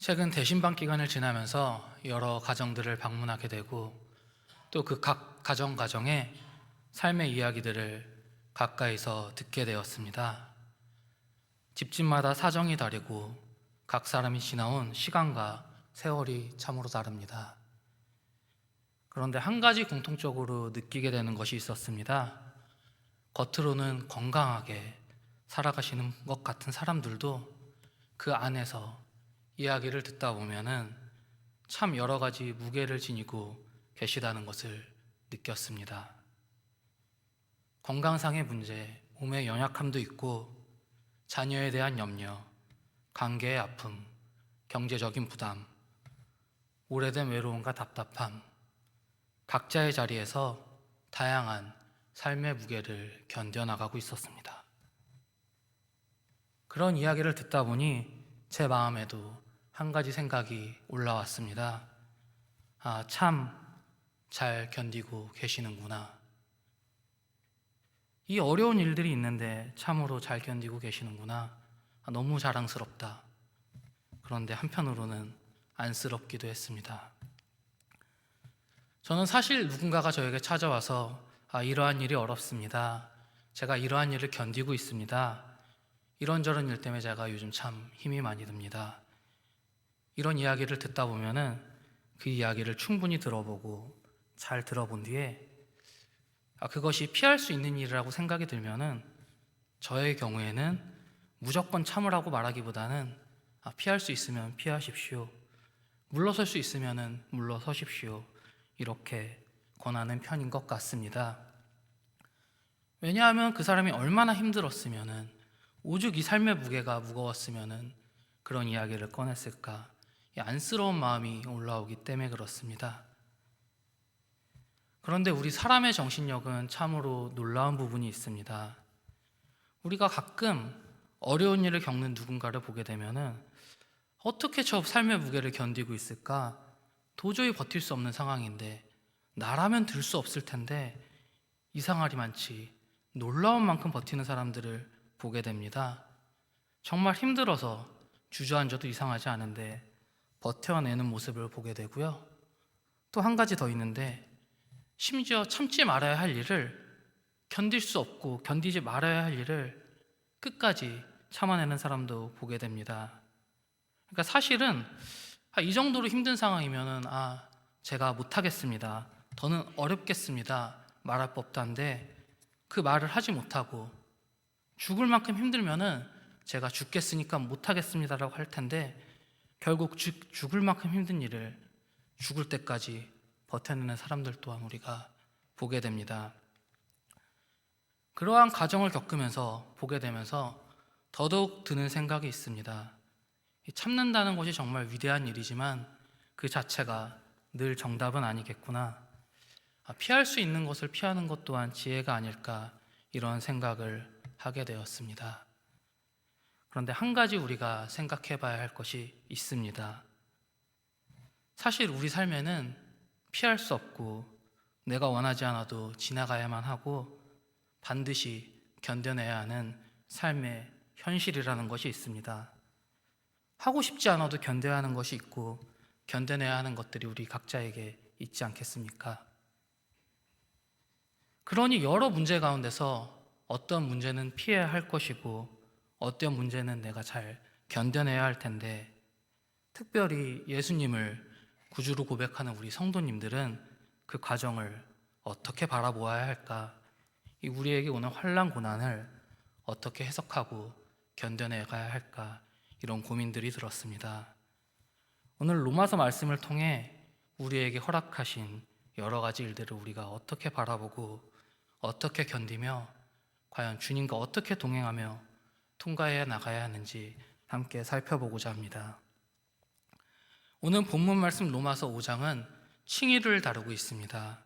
최근 대신방 기간을 지나면서 여러 가정들을 방문하게 되고 또 그 각 가정에 삶의 이야기들을 가까이서 듣게 되었습니다. 집집마다 사정이 다르고 각 사람이 지나온 시간과 세월이 참으로 다릅니다. 그런데 한 가지 공통적으로 느끼게 되는 것이 있었습니다. 겉으로는 건강하게 살아가시는 것 같은 사람들도 그 안에서 이야기를 듣다 보면은 참 여러 가지 무게를 지니고 계시다는 것을 느꼈습니다. 건강상의 문제, 몸의 연약함도 있고 자녀에 대한 염려, 관계의 아픔, 경제적인 부담, 오래된 외로움과 답답함, 각자의 자리에서 다양한 삶의 무게를 견뎌나가고 있었습니다. 그런 이야기를 듣다 보니 제 마음에도 한 가지 생각이 올라왔습니다. 참 잘 견디고 계시는구나. 이 어려운 일들이 있는데 참으로 잘 견디고 계시는구나. 너무 자랑스럽다. 그런데 한편으로는 안쓰럽기도 했습니다. 저는 사실 누군가가 저에게 찾아와서 이러한 일이 어렵습니다. 제가 이러한 일을 견디고 있습니다. 이런저런 일 때문에 제가 요즘 참 힘이 많이 듭니다. 이런 이야기를 듣다 보면은 그 이야기를 충분히 들어보고 잘 들어본 뒤에 그것이 피할 수 있는 일이라고 생각이 들면은 저의 경우에는 무조건 참으라고 말하기보다는 피할 수 있으면 피하십시오. 물러설 수 있으면은 물러서십시오. 이렇게 권하는 편인 것 같습니다. 왜냐하면 그 사람이 얼마나 힘들었으면은 오죽 이 삶의 무게가 무거웠으면은 그런 이야기를 꺼냈을까? 이 안쓰러운 마음이 올라오기 때문에 그렇습니다. 그런데 우리 사람의 정신력은 참으로 놀라운 부분이 있습니다. 우리가 가끔 어려운 일을 겪는 누군가를 보게 되면은 어떻게 저 삶의 무게를 견디고 있을까? 도저히 버틸 수 없는 상황인데 나라면 들 수 없을 텐데 이상하리 많지 놀라운 만큼 버티는 사람들을 보게 됩니다. 정말 힘들어서 주저앉아도 이상하지 않은데 버텨내는 모습을 보게 되고요. 또 한 가지 더 있는데 심지어 참지 말아야 할 일을 견딜 수 없고 견디지 말아야 할 일을 끝까지 참아내는 사람도 보게 됩니다. 그러니까 사실은 이 정도로 힘든 상황이면은 제가 못하겠습니다. 더는 어렵겠습니다. 말할 법도 한데 그 말을 하지 못하고 죽을 만큼 힘들면은 제가 죽겠으니까 못하겠습니다라고 할 텐데 결국 죽을 만큼 힘든 일을 죽을 때까지 버텨내는 사람들 또한 우리가 보게 됩니다. 그러한 과정을 겪으면서 보게 되면서 더더욱 드는 생각이 있습니다. 참는다는 것이 정말 위대한 일이지만 그 자체가 늘 정답은 아니겠구나. 피할 수 있는 것을 피하는 것 또한 지혜가 아닐까 이런 생각을 하게 되었습니다. 그런데 한 가지 우리가 생각해 봐야 할 것이 있습니다. 사실 우리 삶에는 피할 수 없고 내가 원하지 않아도 지나가야만 하고 반드시 견뎌내야 하는 삶의 현실이라는 것이 있습니다. 하고 싶지 않아도 견뎌야 하는 것이 있고 견뎌내야 하는 것들이 우리 각자에게 있지 않겠습니까? 그러니 여러 문제 가운데서 어떤 문제는 피해야 할 것이고 어떤 문제는 내가 잘 견뎌내야 할 텐데 특별히 예수님을 구주로 고백하는 우리 성도님들은 그 과정을 어떻게 바라보아야 할까? 이 우리에게 오는 환난 고난을 어떻게 해석하고 견뎌내가야 할까? 이런 고민들이 들었습니다. 오늘 로마서 말씀을 통해 우리에게 허락하신 여러 가지 일들을 우리가 어떻게 바라보고 어떻게 견디며 과연 주님과 어떻게 동행하며 통과해 나가야 하는지 함께 살펴보고자 합니다. 오늘 본문 말씀 로마서 5장은 칭의를 다루고 있습니다.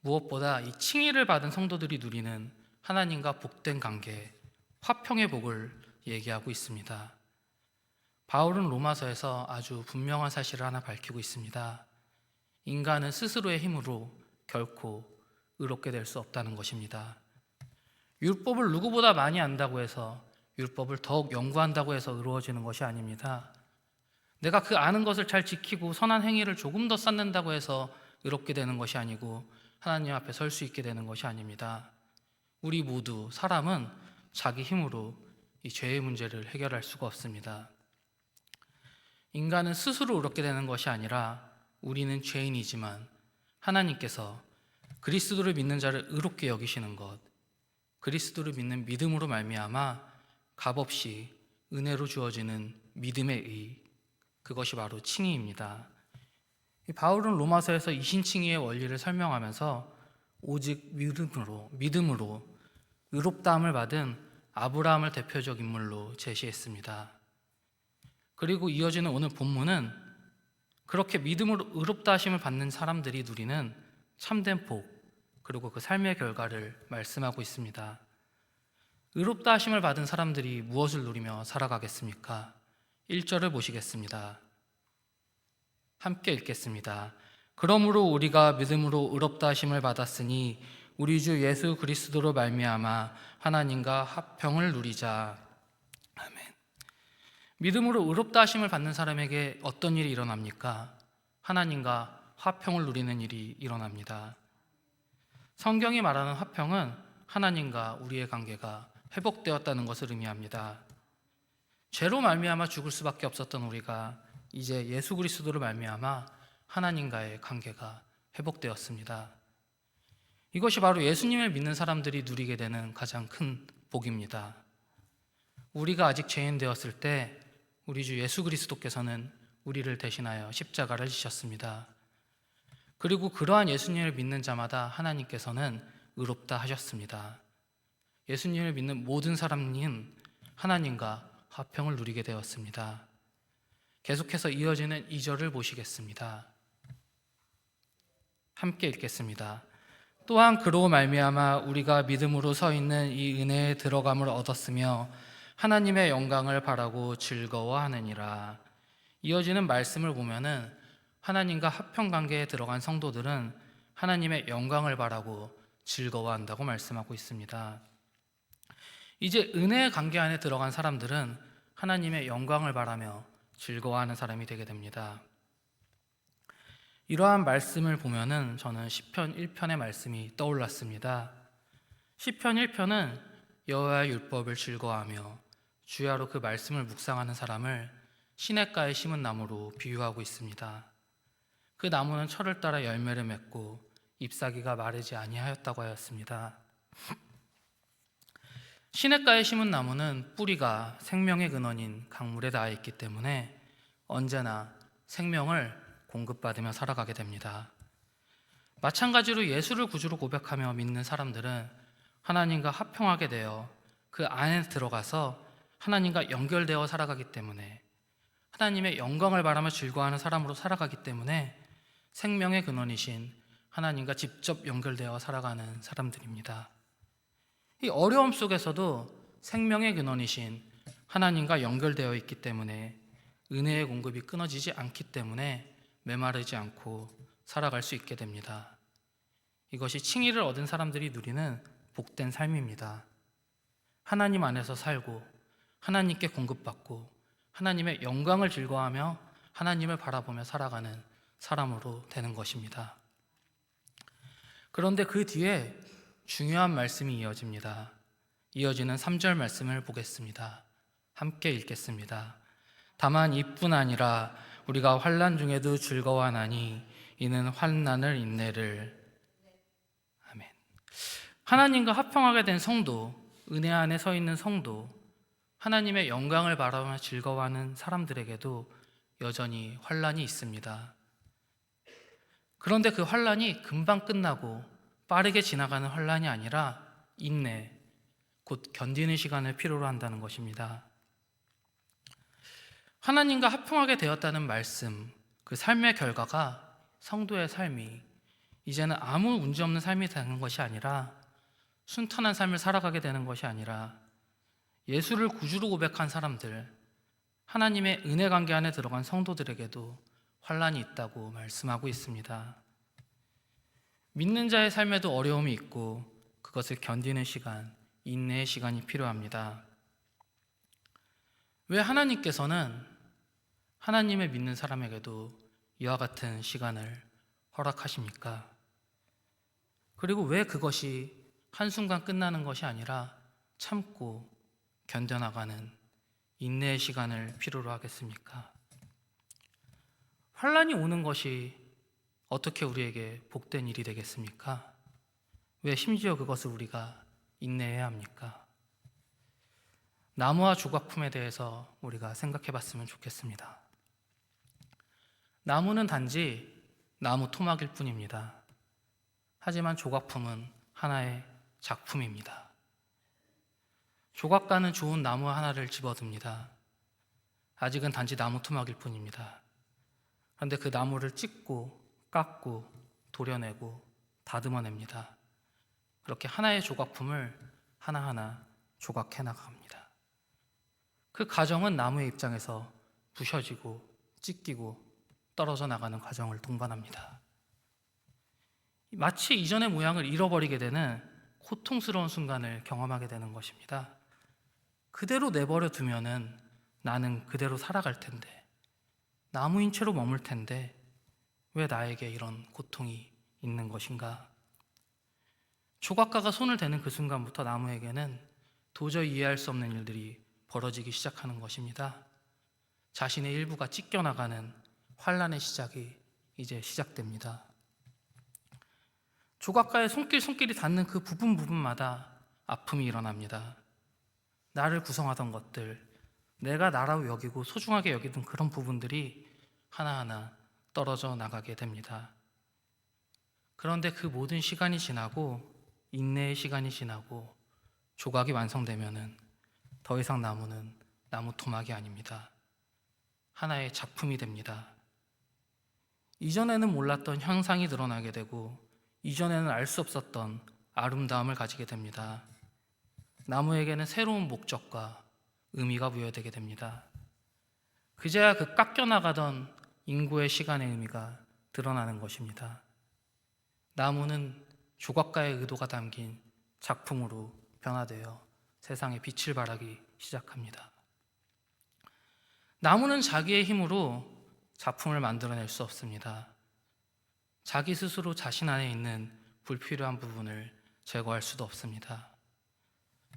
무엇보다 이 칭의를 받은 성도들이 누리는 하나님과 복된 관계, 화평의 복을 얘기하고 있습니다. 바울은 로마서에서 아주 분명한 사실을 하나 밝히고 있습니다. 인간은 스스로의 힘으로 결코 의롭게 될 수 없다는 것입니다. 율법을 누구보다 많이 안다고 해서 율법을 더욱 연구한다고 해서 의로워지는 것이 아닙니다. 내가 그 아는 것을 잘 지키고 선한 행위를 조금 더 쌓는다고 해서 의롭게 되는 것이 아니고 하나님 앞에 설 수 있게 되는 것이 아닙니다. 우리 모두 사람은 자기 힘으로 이 죄의 문제를 해결할 수가 없습니다. 인간은 스스로 의롭게 되는 것이 아니라 우리는 죄인이지만 하나님께서 그리스도를 믿는 자를 의롭게 여기시는 것, 그리스도를 믿는 믿음으로 말미암아 값없이 은혜로 주어지는 믿음의 의, 그것이 바로 칭의입니다. 바울은 로마서에서 이신칭의의 원리를 설명하면서 오직 믿음으로 의롭다함을 받은 아브라함을 대표적 인물로 제시했습니다. 그리고 이어지는 오늘 본문은 그렇게 믿음으로 의롭다 하심을 받는 사람들이 누리는 참된 복, 그리고 그 삶의 결과를 말씀하고 있습니다. 의롭다 하심을 받은 사람들이 무엇을 누리며 살아가겠습니까? 1절을 보시겠습니다. 함께 읽겠습니다. 그러므로 우리가 믿음으로 의롭다 하심을 받았으니 우리 주 예수 그리스도로 말미암아 하나님과 화평을 누리자. 아멘. 믿음으로 의롭다 하심을 받는 사람에게 어떤 일이 일어납니까? 하나님과 화평을 누리는 일이 일어납니다. 성경이 말하는 화평은 하나님과 우리의 관계가 회복되었다는 것을 의미합니다. 죄로 말미암아 죽을 수밖에 없었던 우리가 이제 예수 그리스도로 말미암아 하나님과의 관계가 회복되었습니다. 이것이 바로 예수님을 믿는 사람들이 누리게 되는 가장 큰 복입니다. 우리가 아직 죄인 되었을 때 우리 주 예수 그리스도께서는 우리를 대신하여 십자가를 지셨습니다. 그리고 그러한 예수님을 믿는 자마다 하나님께서는 의롭다 하셨습니다. 예수님을 믿는 모든 사람은 하나님과 화평을 누리게 되었습니다. 계속해서 이어지는 2절을 보시겠습니다. 함께 읽겠습니다. 또한 그로 말미암아 우리가 믿음으로 서 있는 이 은혜에 들어감을 얻었으며 하나님의 영광을 바라고 즐거워하느니라. 이어지는 말씀을 보면은 하나님과 화평 관계에 들어간 성도들은 하나님의 영광을 바라고 즐거워한다고 말씀하고 있습니다. 이제 은혜의 관계 안에 들어간 사람들은 하나님의 영광을 바라며 즐거워하는 사람이 되게 됩니다. 이러한 말씀을 보면은 저는 시편 1편의 말씀이 떠올랐습니다. 시편 1편은 여호와의 율법을 즐거워하며 주야로 그 말씀을 묵상하는 사람을 시냇가에 심은 나무로 비유하고 있습니다. 그 나무는 철을 따라 열매를 맺고 잎사귀가 마르지 아니하였다고 하였습니다. 시냇가에 심은 나무는 뿌리가 생명의 근원인 강물에 닿아 있기 때문에 언제나 생명을 공급받으며 살아가게 됩니다. 마찬가지로 예수를 구주로 고백하며 믿는 사람들은 하나님과 화평하게 되어 그 안에 들어가서 하나님과 연결되어 살아가기 때문에 하나님의 영광을 바라며 즐거워하는 사람으로 살아가기 때문에 생명의 근원이신 하나님과 직접 연결되어 살아가는 사람들입니다. 이 어려움 속에서도 생명의 근원이신 하나님과 연결되어 있기 때문에 은혜의 공급이 끊어지지 않기 때문에 메마르지 않고 살아갈 수 있게 됩니다. 이것이 칭의를 얻은 사람들이 누리는 복된 삶입니다. 하나님 안에서 살고 하나님께 공급받고 하나님의 영광을 즐거워하며 하나님을 바라보며 살아가는 사람으로 되는 것입니다. 그런데 그 뒤에 중요한 말씀이 이어집니다. 이어지는 3절 말씀을 보겠습니다. 함께 읽겠습니다. 다만 이뿐 아니라 우리가 환난 중에도 즐거워하나니 이는 환난을 인내를. 아멘. 하나님과 화평하게 된 성도, 은혜 안에 서 있는 성도, 하나님의 영광을 바라보며 즐거워하는 사람들에게도 여전히 환난이 있습니다. 그런데 그 환난이 금방 끝나고 빠르게 지나가는 환난이 아니라 인내, 곧 견디는 시간을 필요로 한다는 것입니다. 하나님과 화평하게 되었다는 말씀, 그 삶의 결과가 성도의 삶이 이제는 아무 문제 없는 삶이 되는 것이 아니라 순탄한 삶을 살아가게 되는 것이 아니라 예수를 구주로 고백한 사람들, 하나님의 은혜 관계 안에 들어간 성도들에게도 환난이 있다고 말씀하고 있습니다. 믿는 자의 삶에도 어려움이 있고 그것을 견디는 시간, 인내의 시간이 필요합니다. 왜 하나님께서는 하나님을 믿는 사람에게도 이와 같은 시간을 허락하십니까? 그리고 왜 그것이 한순간 끝나는 것이 아니라 참고 견뎌나가는 인내의 시간을 필요로 하겠습니까? 환난이 오는 것이 어떻게 우리에게 복된 일이 되겠습니까? 왜 심지어 그것을 우리가 인내해야 합니까? 나무와 조각품에 대해서 우리가 생각해 봤으면 좋겠습니다. 나무는 단지 나무 토막일 뿐입니다. 하지만 조각품은 하나의 작품입니다. 조각가는 좋은 나무 하나를 집어듭니다. 아직은 단지 나무 토막일 뿐입니다. 그런데 그 나무를 찢고 깎고 도려내고 다듬어냅니다. 그렇게 하나의 조각품을 하나하나 조각해 나갑니다. 그 과정은 나무의 입장에서 부셔지고 찢기고 떨어져 나가는 과정을 동반합니다. 마치 이전의 모양을 잃어버리게 되는 고통스러운 순간을 경험하게 되는 것입니다. 그대로 내버려 두면은 나는 그대로 살아갈 텐데, 나무인 채로 머물 텐데 왜 나에게 이런 고통이 있는 것인가? 조각가가 손을 대는 그 순간부터 나무에게는 도저히 이해할 수 없는 일들이 벌어지기 시작하는 것입니다. 자신의 일부가 찢겨나가는 환난의 시작이 이제 시작됩니다. 조각가의 손길이 닿는 그 부분마다 아픔이 일어납니다. 나를 구성하던 것들, 내가 나라고 여기고 소중하게 여기던 그런 부분들이 하나하나 떨어져 나가게 됩니다. 그런데 그 모든 시간이 지나고 인내의 시간이 지나고 조각이 완성되면은 더 이상 나무는 나무 토막이 아닙니다. 하나의 작품이 됩니다. 이전에는 몰랐던 형상이 드러나게 되고 이전에는 알 수 없었던 아름다움을 가지게 됩니다. 나무에게는 새로운 목적과 의미가 부여되게 됩니다. 그제야 그 깎여나가던 인고의 시간의 의미가 드러나는 것입니다. 나무는 조각가의 의도가 담긴 작품으로 변화되어 세상에 빛을 발하기 시작합니다. 나무는 자기의 힘으로 작품을 만들어낼 수 없습니다. 자기 스스로 자신 안에 있는 불필요한 부분을 제거할 수도 없습니다.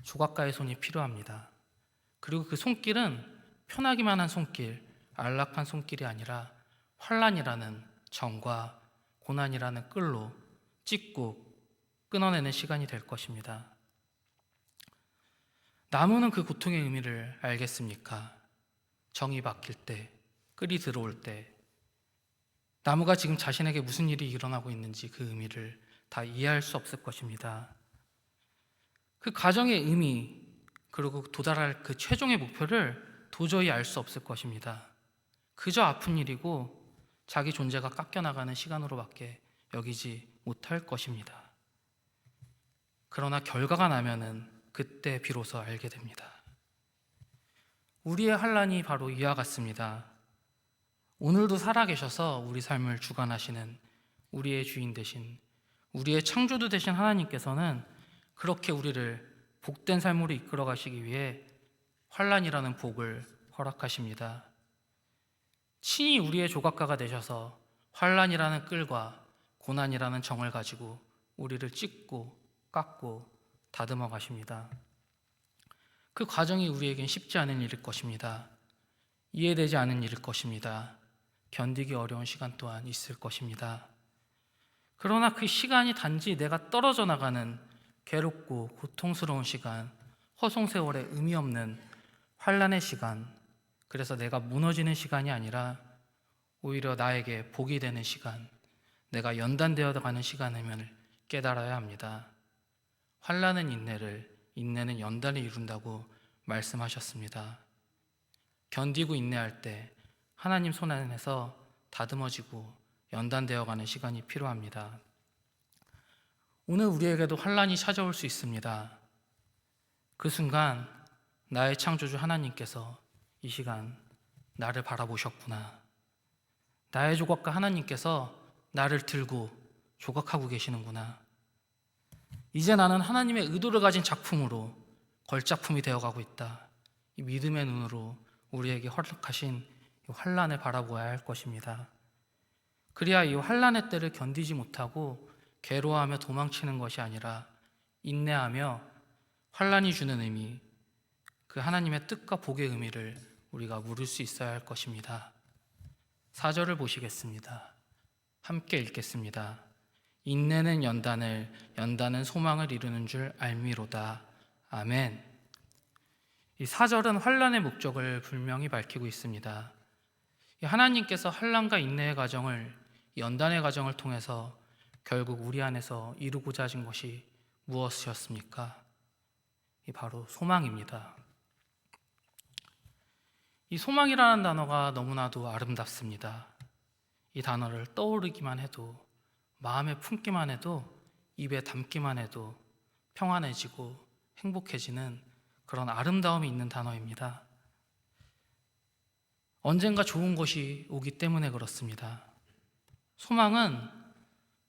조각가의 손이 필요합니다. 그리고 그 손길은 편하기만 한 손길, 안락한 손길이 아니라 환난이라는 정과 고난이라는 끌로 찢고 끊어내는 시간이 될 것입니다. 나무는 그 고통의 의미를 알겠습니까? 정이 박힐 때, 끌이 들어올 때, 나무가 지금 자신에게 무슨 일이 일어나고 있는지 그 의미를 다 이해할 수 없을 것입니다. 그 과정의 의미, 그리고 도달할 그 최종의 목표를 도저히 알 수 없을 것입니다. 그저 아픈 일이고 자기 존재가 깎여나가는 시간으로밖에 여기지 못할 것입니다. 그러나 결과가 나면은 그때 비로소 알게 됩니다. 우리의 환난이 바로 이와 같습니다. 오늘도 살아계셔서 우리 삶을 주관하시는 우리의 주인 되신, 우리의 창조주 되신 하나님께서는 그렇게 우리를 복된 삶으로 이끌어 가시기 위해 환난이라는 복을 허락하십니다. 친히 우리의 조각가가 되셔서 환난이라는 끌과 고난이라는 정을 가지고 우리를 찢고 깎고 다듬어 가십니다. 그 과정이 우리에겐 쉽지 않은 일일 것입니다. 이해되지 않은 일일 것입니다. 견디기 어려운 시간 또한 있을 것입니다. 그러나 그 시간이 단지 내가 떨어져 나가는 괴롭고 고통스러운 시간, 허송세월의 의미 없는 환난의 시간, 그래서 내가 무너지는 시간이 아니라 오히려 나에게 복이 되는 시간, 내가 연단되어 가는 시간임을 깨달아야 합니다. 환난은 인내를, 인내는 연단을 이룬다고 말씀하셨습니다. 견디고 인내할 때 하나님 손 안에서 다듬어지고 연단되어 가는 시간이 필요합니다. 오늘 우리에게도 환난이 찾아올 수 있습니다. 그 순간 나의 창조주 하나님께서 이 시간 나를 바라보셨구나. 나의 조각가 하나님께서 나를 들고 조각하고 계시는구나. 이제 나는 하나님의 의도를 가진 작품으로 걸작품이 되어가고 있다. 이 믿음의 눈으로 우리에게 허락하신 이 환난을 바라보아야 할 것입니다. 그래야 이 환난의 때를 견디지 못하고 괴로워하며 도망치는 것이 아니라 인내하며 환난이 주는 의미, 그 하나님의 뜻과 복의 의미를 우리가 물을 수 있어야 할 것입니다. 4절을 보시겠습니다. 함께 읽겠습니다. 인내는 연단을, 연단은 소망을 이루는 줄 알미로다. 아멘. 이 4절은 환난의 목적을 분명히 밝히고 있습니다. 하나님께서 환난과 인내의 과정을, 연단의 과정을 통해서 결국 우리 안에서 이루고자 하신 것이 무엇이었습니까? 바로 소망입니다. 이 소망이라는 단어가 너무나도 아름답습니다. 이 단어를 떠오르기만 해도, 마음에 품기만 해도, 입에 담기만 해도 평안해지고 행복해지는 그런 아름다움이 있는 단어입니다. 언젠가 좋은 것이 오기 때문에 그렇습니다. 소망은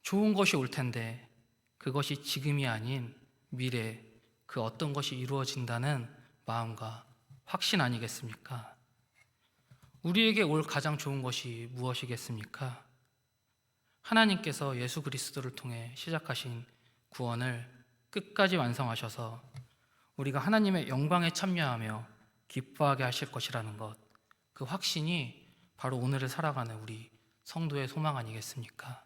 좋은 것이 올 텐데 그것이 지금이 아닌 미래, 그 어떤 것이 이루어진다는 마음과 확신 아니겠습니까? 우리에게 올 가장 좋은 것이 무엇이겠습니까? 하나님께서 예수 그리스도를 통해 시작하신 구원을 끝까지 완성하셔서 우리가 하나님의 영광에 참여하며 기뻐하게 하실 것이라는 것, 그 확신이 바로 오늘을 살아가는 우리 성도의 소망 아니겠습니까?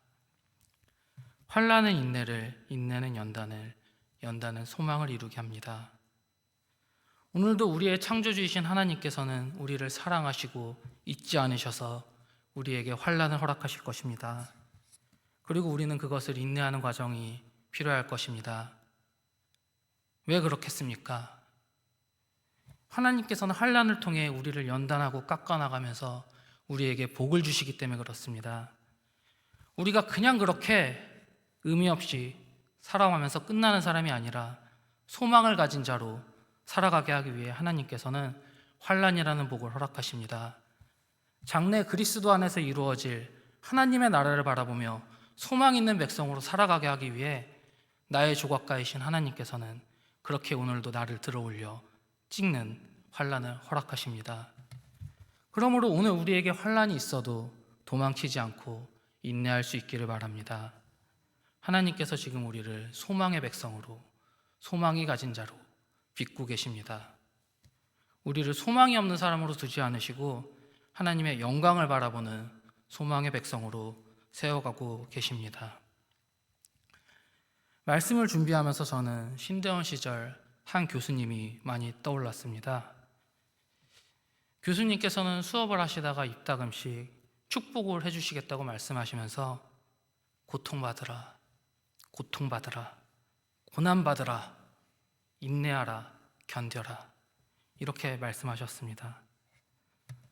환난은 인내를, 인내는 연단을, 연단은 소망을 이루게 합니다. 오늘도 우리의 창조주이신 하나님께서는 우리를 사랑하시고 잊지 않으셔서 우리에게 환난을 허락하실 것입니다. 그리고 우리는 그것을 인내하는 과정이 필요할 것입니다. 왜 그렇겠습니까? 하나님께서는 환난을 통해 우리를 연단하고 깎아나가면서 우리에게 복을 주시기 때문에 그렇습니다. 우리가 그냥 그렇게 의미 없이 살아가면서 끝나는 사람이 아니라 소망을 가진 자로 살아가게 하기 위해 하나님께서는 환난이라는 복을 허락하십니다. 장래 그리스도 안에서 이루어질 하나님의 나라를 바라보며 소망 있는 백성으로 살아가게 하기 위해 나의 조각가이신 하나님께서는 그렇게 오늘도 나를 들어올려 찍는 환난을 허락하십니다. 그러므로 오늘 우리에게 환난이 있어도 도망치지 않고 인내할 수 있기를 바랍니다. 하나님께서 지금 우리를 소망의 백성으로, 소망이 가진 자로 빚고 계십니다. 우리를 소망이 없는 사람으로 두지 않으시고 하나님의 영광을 바라보는 소망의 백성으로 세워가고 계십니다. 말씀을 준비하면서 저는 신대원 시절 한 교수님이 많이 떠올랐습니다. 교수님께서는 수업을 하시다가 입다금씩 축복을 해주시겠다고 말씀하시면서 고통받으라, 고통받으라, 고난받으라, 인내하라, 견뎌라, 이렇게 말씀하셨습니다.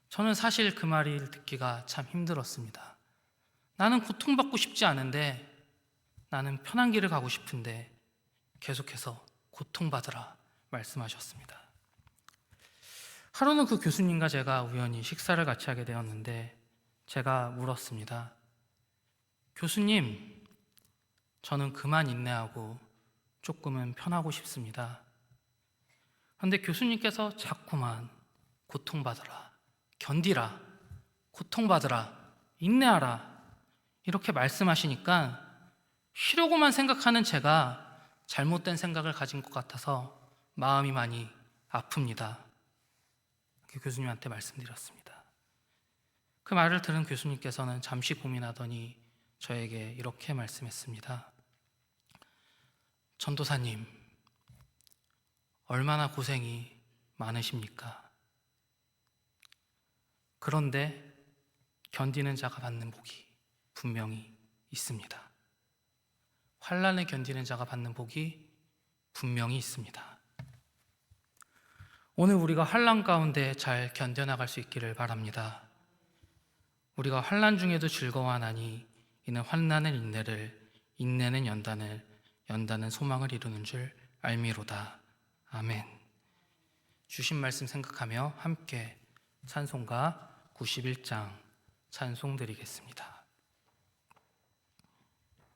저는 사실 그 말을 듣기가 참 힘들었습니다. 나는 고통받고 싶지 않은데, 나는 편한 길을 가고 싶은데 계속해서 고통받으라 말씀하셨습니다. 하루는 그 교수님과 제가 우연히 식사를 같이 하게 되었는데 제가 물었습니다. 교수님, 저는 그만 인내하고 조금은 편하고 싶습니다. 그런데 교수님께서 자꾸만 고통받으라, 견디라, 고통받으라, 인내하라 이렇게 말씀하시니까 쉬려고만 생각하는 제가 잘못된 생각을 가진 것 같아서 마음이 많이 아픕니다. 교수님한테 말씀드렸습니다. 그 말을 들은 교수님께서는 잠시 고민하더니 저에게 이렇게 말씀했습니다. 전도사님, 얼마나 고생이 많으십니까? 그런데 견디는 자가 받는 복이 분명히 있습니다. 환난을 견디는 자가 받는 복이 분명히 있습니다. 오늘 우리가 환난 가운데 잘 견뎌나갈 수 있기를 바랍니다. 우리가 환난 중에도 즐거워하나니 이는 환난은 인내를, 인내는 연단을, 연단은 소망을 이루는 줄 알미로다. 아멘. 주신 말씀 생각하며 함께 찬송가 91장 찬송 드리겠습니다.